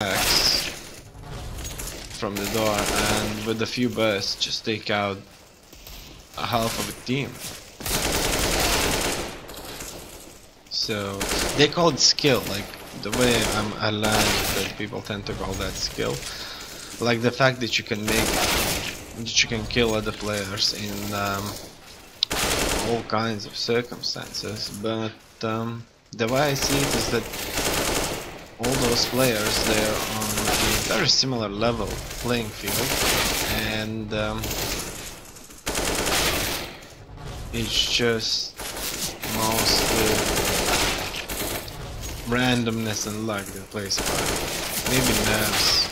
attacks from the door, and with a few bursts just take out a half of a team. So they call it skill, like the way I learned that people tend to call that skill, like the fact that you can kill other players in all kinds of circumstances. But the way I see it is that all those players, they're on a very similar level playing field, and it's just mostly randomness and luck that plays a part. Maybe nerves,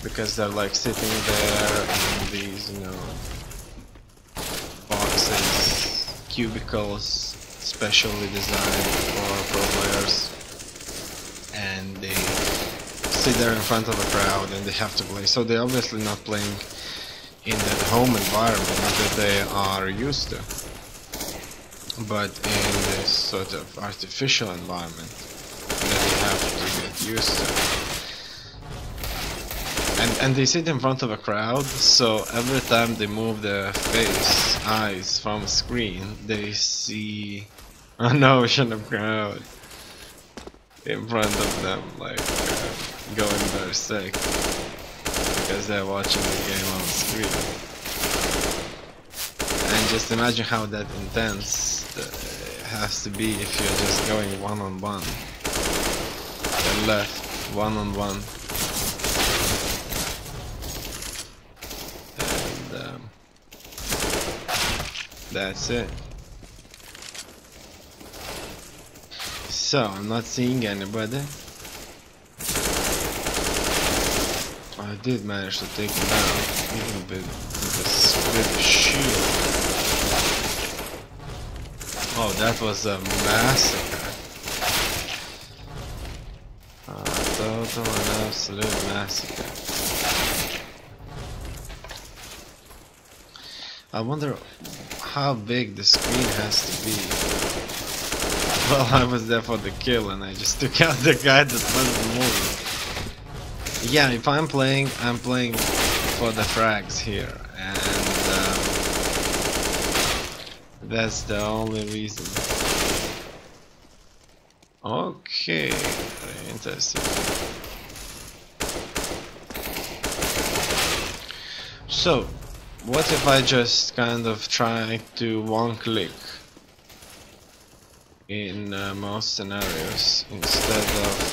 because they're like sitting there in these, you know, boxes, cubicles, specially designed for pro players, and they sit there in front of a crowd and they have to play. So they're obviously not playing in that home environment that they are used to, but in this sort of artificial environment that they have to get used to. And they sit in front of a crowd, so every time they move their eyes from a screen, they see an ocean of crowd in front of them, like going berserk because they're watching the game on the screen. And just imagine how that intense it has to be if you're just going one-on-one. And left, one-on-one. And that's it. So, I'm not seeing anybody. I did manage to take him out, even with a shield. Oh, that was a massacre. Total and absolute massacre. I wonder how big the screen has to be. Well, I was there for the kill and I just took out the guy that wasn't moving. Yeah, if I'm playing for the frags here, and that's the only reason. Okay, very interesting. So, what if I just kind of try to one-click in most scenarios instead of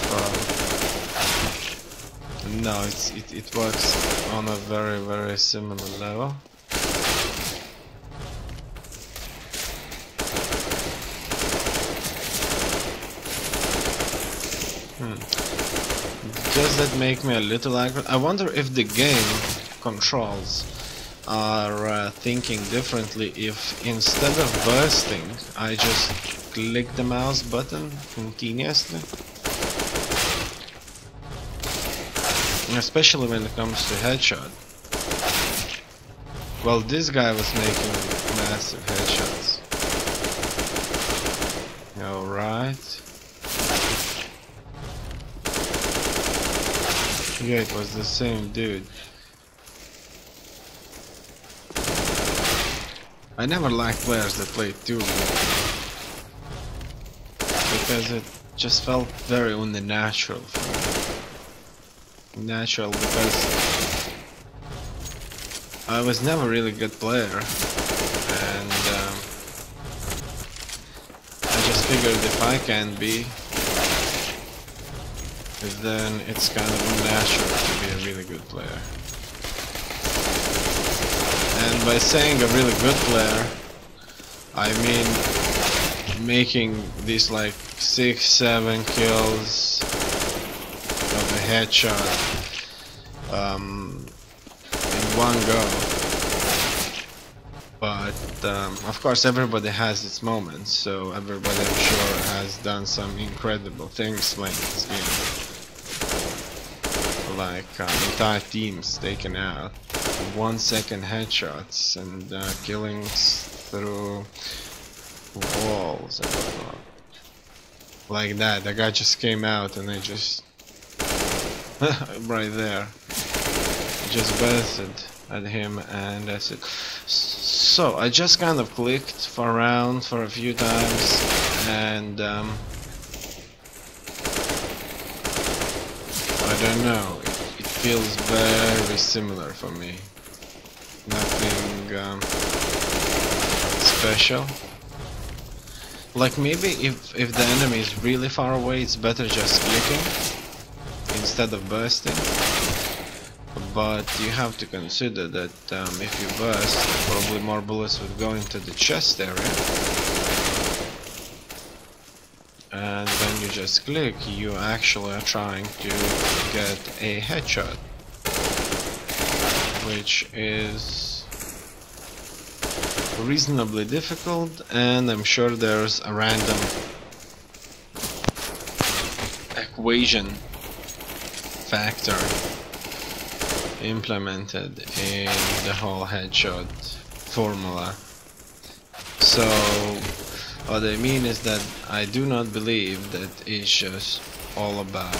no, it works on a very similar level. Does that make me a little angry? I wonder if the game controls are thinking differently if instead of bursting I just click the mouse button continuously. Especially when it comes to headshot. Well, this guy was making massive headshots. Alright. Yeah, it was the same dude. I never liked players that played too good, because it just felt very unnatural for me. Natural because I was never a really good player, and I just figured if I can be, then it's kind of unnatural to be a really good player. And by saying a really good player, I mean making these like 6-7 kills of a headshot in one go. But of course everybody has its moments, so everybody I'm sure has done some incredible things playing this game. Like entire teams taken out, 1-second headshots and killings through walls and whatnot. Like that, the guy just came out and I just right there. Just bursted at him, and that's it. So I just kind of clicked around for a few times, and I don't know. It feels very similar for me. Nothing special. Like maybe if the enemy is really far away, it's better just clicking instead of bursting. But you have to consider that if you burst, probably more bullets would go into the chest area. And when you just click, you actually are trying to get a headshot, which is reasonably difficult, and I'm sure there's a random equation factor implemented in the whole headshot formula. So what I mean is that I do not believe that it's just all about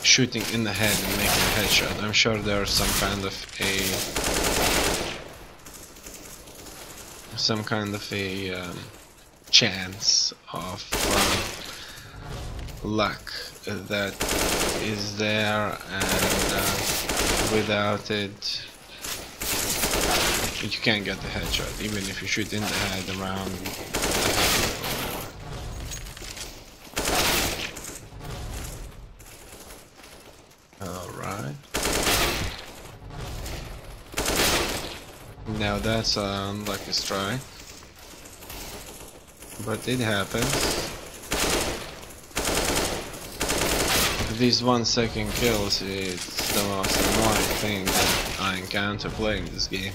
shooting in the head and making a headshot. I'm sure there's some kind of a chance of luck that is there, and without it you can't get the headshot, even if you shoot in the head around the head. Alright. Now that's an unlucky strike, but it happens. These 1 second kills, it's the most annoying thing that I encounter playing this game.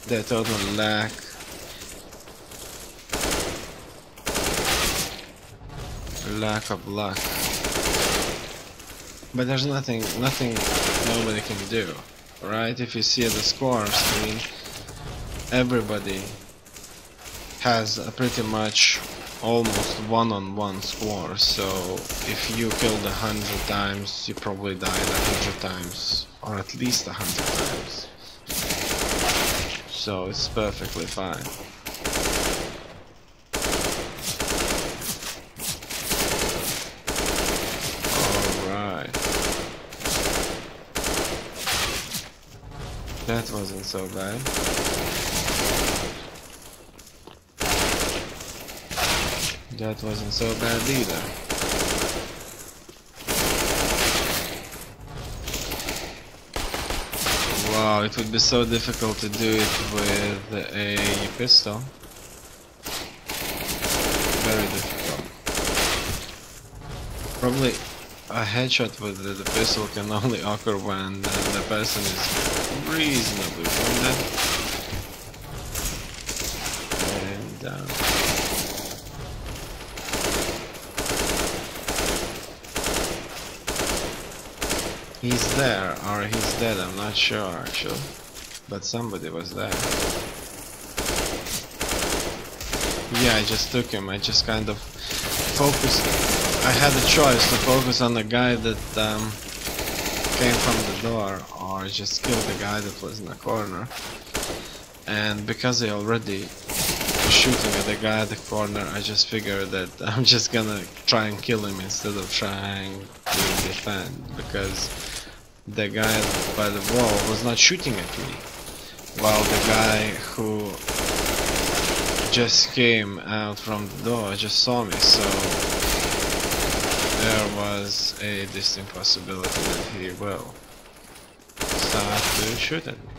The total lack of luck. But there's nothing nobody can do, right? If you see the score screen, everybody has a pretty much almost one-on-one score. So if you killed 100 times, you probably died 100 times, or at least 100 times. So it's perfectly fine. Alright. That wasn't so bad. That wasn't so bad either. Wow, it would be so difficult to do it with a pistol. Very difficult. Probably a headshot with the pistol can only occur when the person is reasonably wounded. And he's there, or he's dead, I'm not sure actually. But somebody was there. Yeah, I just took him. I just kind of focused. I had a choice to focus on the guy that came from the door, or just kill the guy that was in the corner. And because I already was shooting at the guy at the corner, I just figured that I'm just gonna try and kill him instead of trying to defend, because the guy by the wall was not shooting at me, while the guy who just came out from the door just saw me, so there was a distinct possibility that he will start to shoot at me.